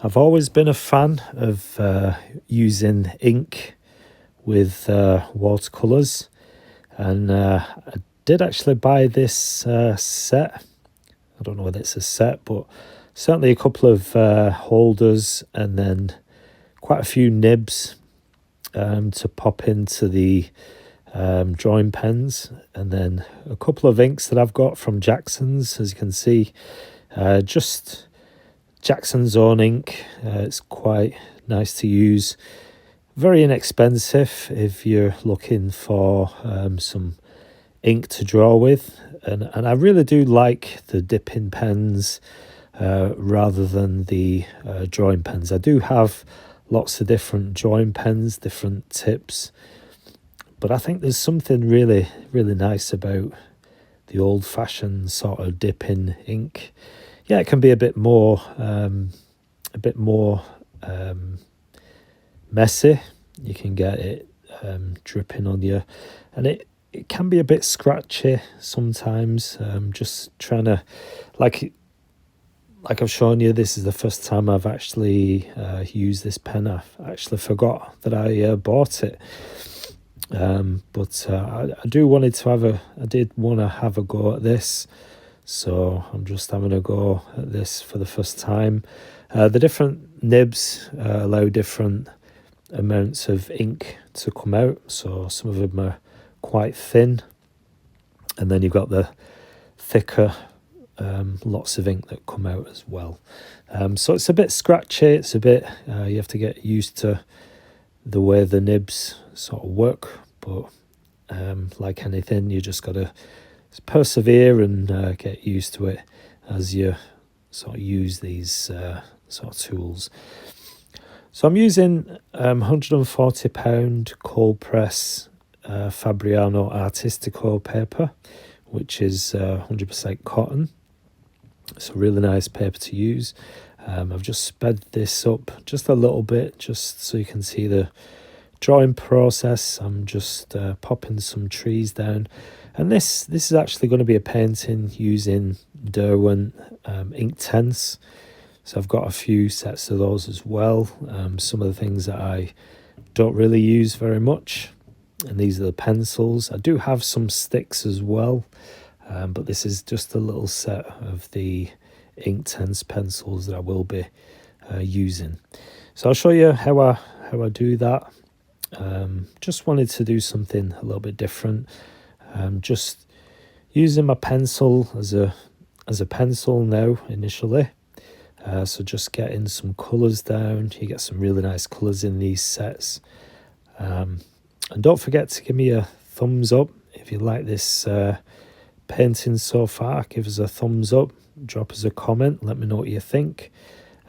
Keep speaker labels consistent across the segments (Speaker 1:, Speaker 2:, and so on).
Speaker 1: I've always been a fan of using ink with watercolours, and I did actually buy this set. I don't know whether it's a set, but certainly a couple of holders, and then quite a few nibs to pop into the drawing pens, and then a couple of inks that I've got from Jackson's, as you can see, just Jackson's own ink. It's quite nice to use, very inexpensive if you're looking for some ink to draw with, and I really do like the dipping pens rather than the drawing pens. I do have lots of different drawing pens, different tips, but I think there's something really nice about the old-fashioned sort of dipping ink. Yeah, it can be a bit more messy. You can get it dripping on you, and it can be a bit scratchy sometimes. Just trying to, like I've shown you, this is the first time I've actually used this pen. I actually forgot that I bought it. But I did want to have a go at this, so I'm just having a go at this for the first time. The different nibs allow different amounts of ink to come out, so some of them are quite thin, and then you've got the thicker lots of ink that come out as well. So it's a bit scratchy, it's a bit you have to get used to the way the nibs sort of work, but like anything, you just got to persevere and get used to it as you sort of use these sort of tools. So I'm using £140 cold press Fabriano Artistico paper, which is 100% cotton. It's a really nice paper to use. I've just sped this up just a little bit, just so you can see the drawing process. I'm just popping some trees down, and this is actually going to be a painting using Derwent Inktense. So I've got a few sets of those as well. Some of the things that I don't really use very much, and these are the pencils. I do have some sticks as well, but this is just a little set of the Inktense pencils that I will be using. So I'll show you how I do that. Just wanted to do something a little bit different. Just using my pencil as a pencil now initially. So just getting some colours down. You get some really nice colours in these sets. And don't forget to give me a thumbs up if you like this painting so far. Give us a thumbs up, drop us a comment, let me know what you think.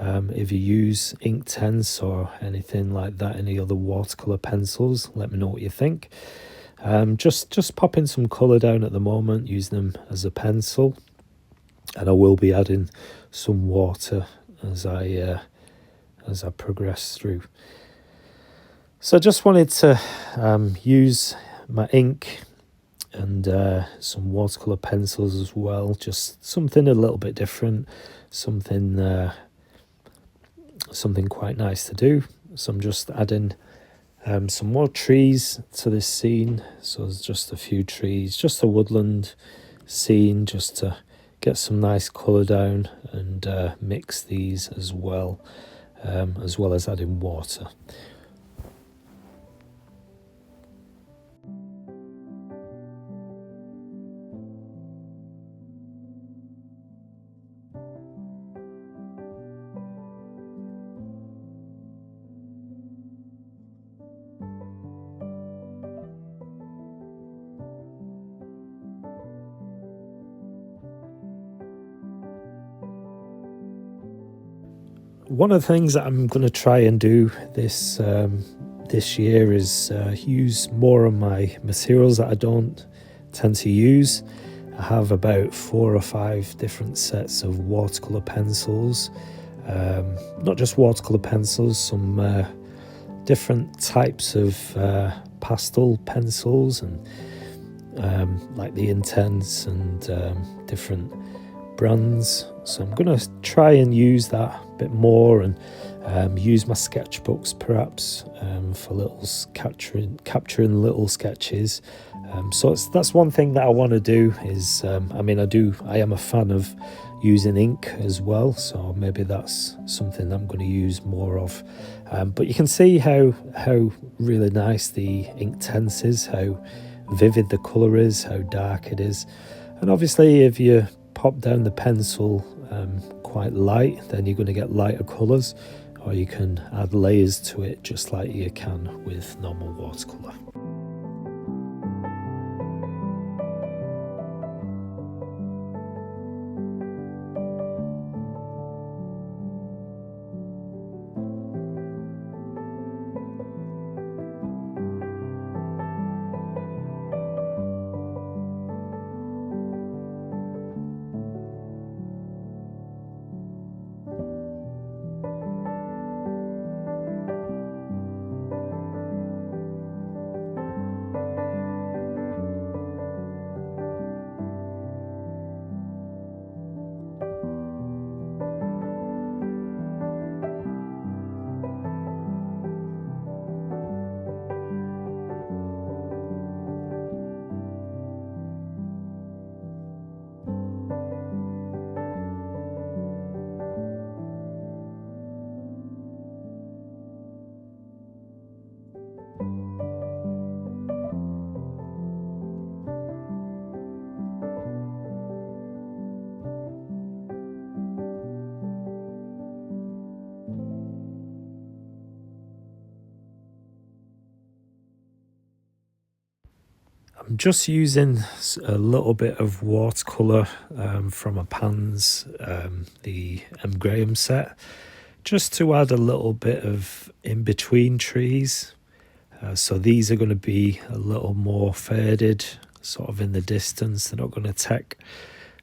Speaker 1: If you use Inktense or anything like that, any other watercolour pencils, let me know what you think. Just popping some colour down at the moment, using them as a pencil, and I will be adding some water as I progress through. So I just wanted to use my ink and some watercolour pencils as well, just something a little bit different, something quite nice to do. So I'm just adding some more trees to this scene. So there's just a few trees, just a woodland scene, just to get some nice colour down, and mix these as well as adding water. One of the things that I'm going to try and do this year is use more of my materials that I don't tend to use. I have about 4 or 5 different sets of watercolour pencils, not just watercolour pencils, some different types of pastel pencils, and like the Inktense and different brands. So I'm going to try and use that bit more, and use my sketchbooks perhaps for capturing little sketches. So that's one thing that I want to do is, I am a fan of using ink as well, so maybe that's something that I'm going to use more of. But you can see how really nice the Inktense is, how vivid the colour is, how dark it is. And obviously if you pop down the pencil quite light, then you're going to get lighter colours, or you can add layers to it just like you can with normal watercolour. I'm just using a little bit of watercolour from a Pans, the M. Graham set, just to add a little bit of in-between trees. So these are going to be a little more faded, sort of in the distance. They're not going to take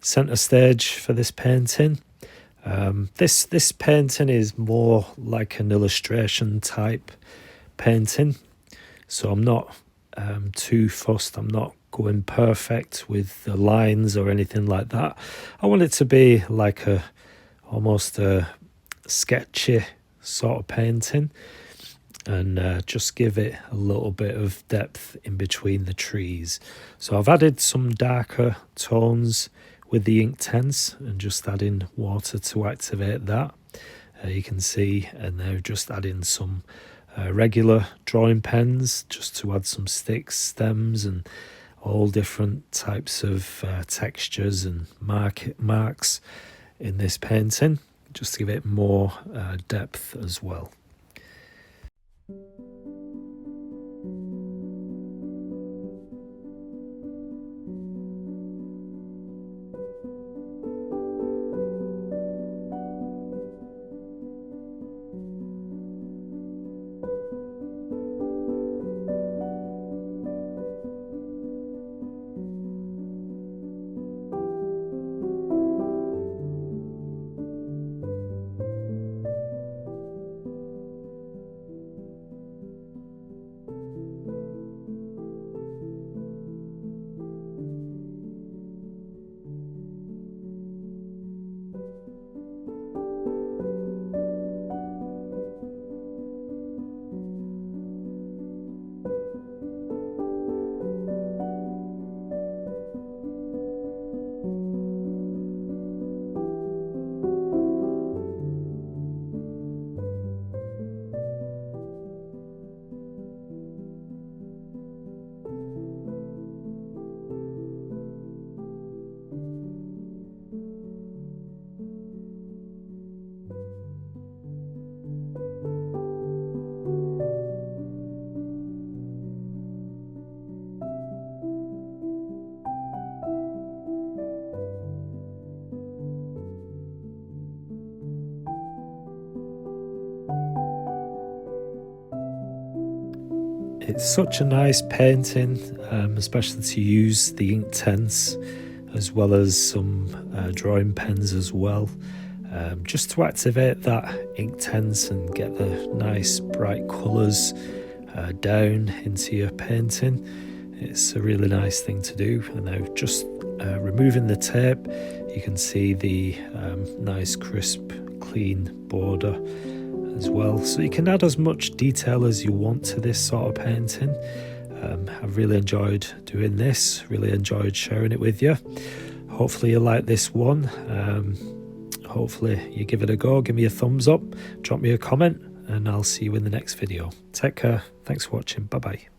Speaker 1: centre stage for this painting. This painting is more like an illustration type painting, so I'm not too fussed. I'm not going perfect with the lines or anything like that. I want it to be like almost a sketchy sort of painting, and just give it a little bit of depth in between the trees. So I've added some darker tones with the Inktense and just adding water to activate that. You can see, and now just adding some regular drawing pens just to add some sticks, stems, and all different types of textures and marks in this painting, just to give it more depth as well. It's such a nice painting, especially to use the Inktense as well as some drawing pens as well, just to activate that Inktense and get the nice bright colours down into your painting. It's a really nice thing to do. And now just removing the tape, you can see the nice crisp clean border as well. So you can add as much detail as you want to this sort of painting. I've really enjoyed doing this, really enjoyed sharing it with you. Hopefully you like this one. Hopefully you give it a go, give me a thumbs up, drop me a comment, and I'll see you in the next video. Take care, thanks for watching, bye bye.